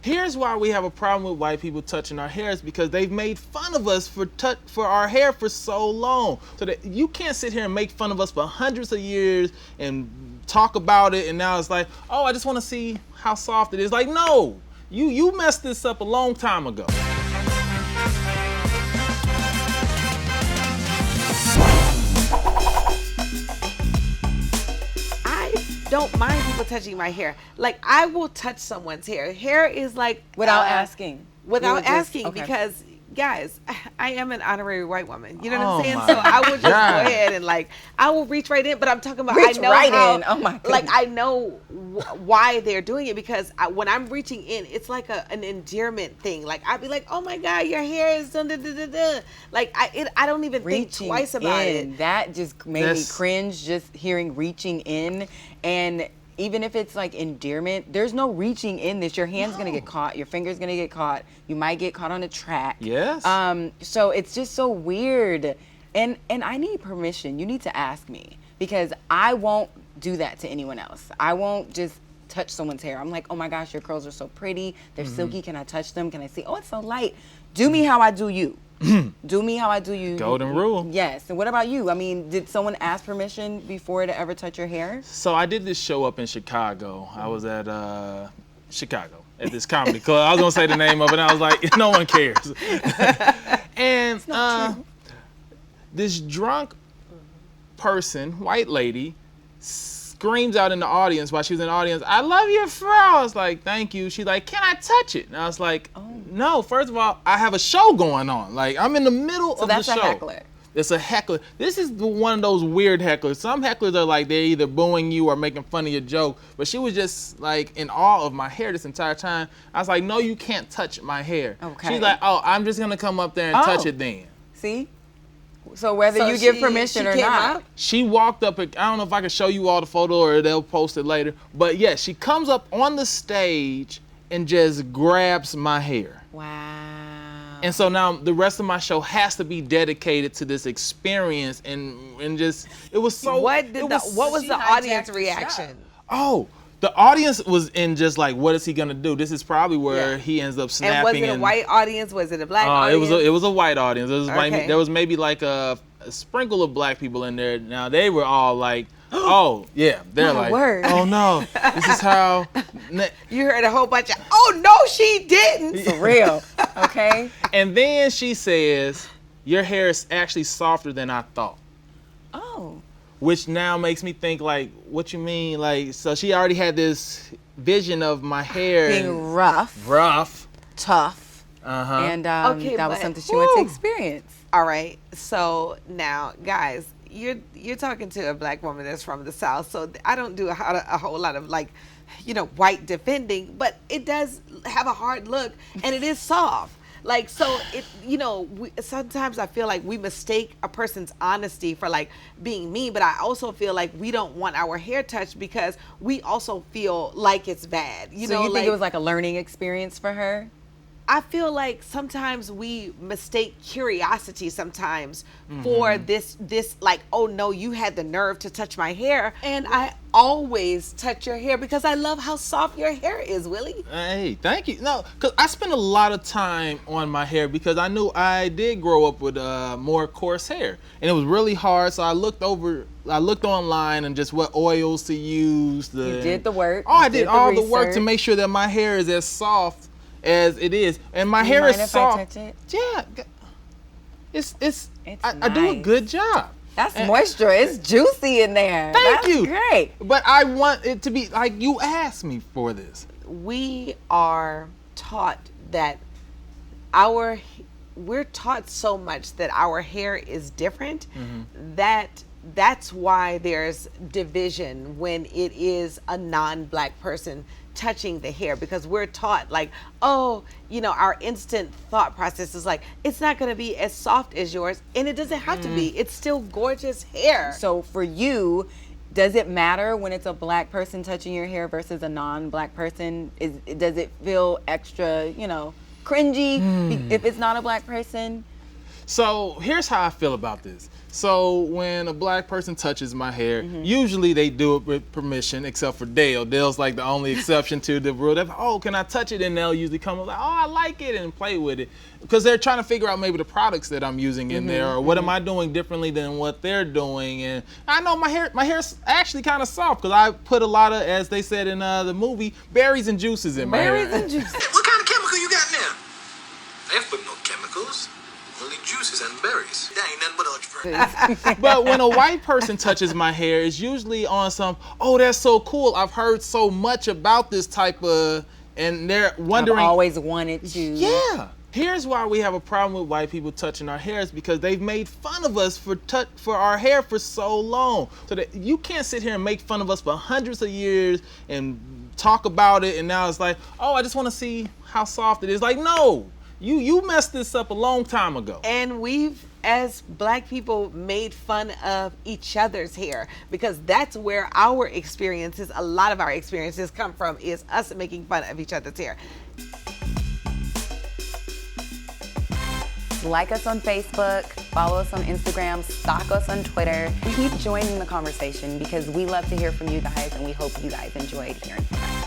Here's why we have a problem with white people touching our hair, is because they've made fun of us for our hair for so long. So that you can't sit here and make fun of us for hundreds of years and talk about it, and now it's like, oh, I just want to see how soft it is. Like, no, you messed this up a long time ago. Don't mind people touching my hair. Like, I will touch someone's hair. Hair is like without asking. Without asking, okay. Because guys, I am an honorary white woman. You know what Oh I'm saying? my So I would just God. go ahead and like, I will reach right in. But I'm talking about Reach I know right how, in. Oh my goodness. like I know why they're doing it, because when I'm reaching in, it's like an endearment thing. Like I'd be like, oh my God, your hair is dun, dun, dun, dun, dun. Like I don't even think twice about it. That just made me cringe just hearing reaching in. And even if it's like endearment, there's no reaching in this. Your hand's gonna get caught, your finger's gonna get caught, you might get caught on a track. Yes. So it's just so weird. And I need permission. You need to ask me, because I won't do that to anyone else. I won't just touch someone's hair. I'm like, oh my gosh, your curls are so pretty. They're silky. Can I touch them? Can I see? Oh, it's so light. Do me how I do you. Do me how I do you. Golden rule. Yes. And what about you? I mean, did someone ask permission before to ever touch your hair? So I did this show up in Chicago. I was at Chicago at this comedy club. I was gonna say the name of it, and I was like, no one cares. And this drunk person, white lady, screams out in the audience while she was in the audience, I love your fro. I was like, thank you. She's like, can I touch it? And I was like, no, first of all, I have a show going on. Like, I'm in the middle of the show. So that's a heckler. It's a heckler. This is one of those weird hecklers. Some hecklers are like, they're either booing you or making fun of your joke. But she was just like in awe of my hair this entire time. I was like, no, you can't touch my hair. Okay. She's like, oh, I'm just gonna come up there and touch it then. See? So whether you give permission or not. She walked up, I don't know if I can show you all the photo or they'll post it later. But yeah, she comes up on the stage and just grabs my hair. Wow. And so now the rest of my show has to be dedicated to this experience, and just, it was so. What was the audience reaction? Oh, the audience was in just like, what is he gonna do? This is probably where he ends up snapping. And was it a white audience? Was it a black audience? It was a white audience. There was maybe like a sprinkle of black people in there. Now they were all like, oh yeah, they're like, oh no, this is how. You heard a whole bunch of, oh no, she didn't. For real, okay. And then she says, your hair is actually softer than I thought. Oh. Which now makes me think, like, what you mean? Like, so she already had this vision of my hair being rough, tough, and that was something she wanted to experience. All right, so now, guys, you're talking to a black woman that's from the South, so I don't do a whole lot of like, white defending, but it does have a hard look, and it is soft. Like, so it, sometimes I feel like we mistake a person's honesty for like being mean, but I also feel like we don't want our hair touched because we also feel like it's bad. So you think it was like a learning experience for her? I feel like sometimes we mistake curiosity sometimes for this like, oh no, you had the nerve to touch my hair. And I always touch your hair because I love how soft your hair is, Willie. Hey, thank you. No, because I spent a lot of time on my hair because I knew I did grow up with more coarse hair. And it was really hard, so I looked online and just what oils to use. You did the work. Oh, I did all the work to make sure that my hair is as soft as it is, and my hair is soft. I touch it? Yeah, it's I nice. do a good job. That's moisture. It's juicy in there. Thank you. Great. But I want it to be like you asked me for this. We are taught that we're taught so much that our hair is different that's why there's division when it is a non-black person touching the hair, because we're taught like, oh, our instant thought process is like, it's not going to be as soft as yours, and it doesn't have to be. It's still gorgeous hair. So for you, does it matter when it's a black person touching your hair versus a non-black person? Does it feel extra, cringy if it's not a black person? So here's how I feel about this. So when a black person touches my hair, usually they do it with permission, except for Dale. Dale's like the only exception to the rule. They're like, oh, can I touch it? And they'll usually come like, oh, I like it, and play with it. Because they're trying to figure out maybe the products that I'm using in there, or what am I doing differently than what they're doing. And I know my hair's actually kind of soft, because I put a lot of, as they said in the movie, berries and juices in my hair. Berries and juices. What kind of chemical you got in there? I ain't put no chemicals. Only juices and berries. That ain't nothing but ultra. But when a white person touches my hair, it's usually on some, oh, that's so cool. I've heard so much about this type of, and they're wondering. I've always wanted to. Yeah. Here's why we have a problem with white people touching our hair, is because they've made fun of us for our hair for so long. So that you can't sit here and make fun of us for hundreds of years and talk about it, and now it's like, oh, I just want to see how soft it is. Like, no. You messed this up a long time ago. And we've, as black people, made fun of each other's hair, because that's where our experiences, a lot of our experiences come from, is us making fun of each other's hair. Like us on Facebook, follow us on Instagram, stalk us on Twitter. Keep joining the conversation, because we love to hear from you guys, and we hope you guys enjoyed hearing from us.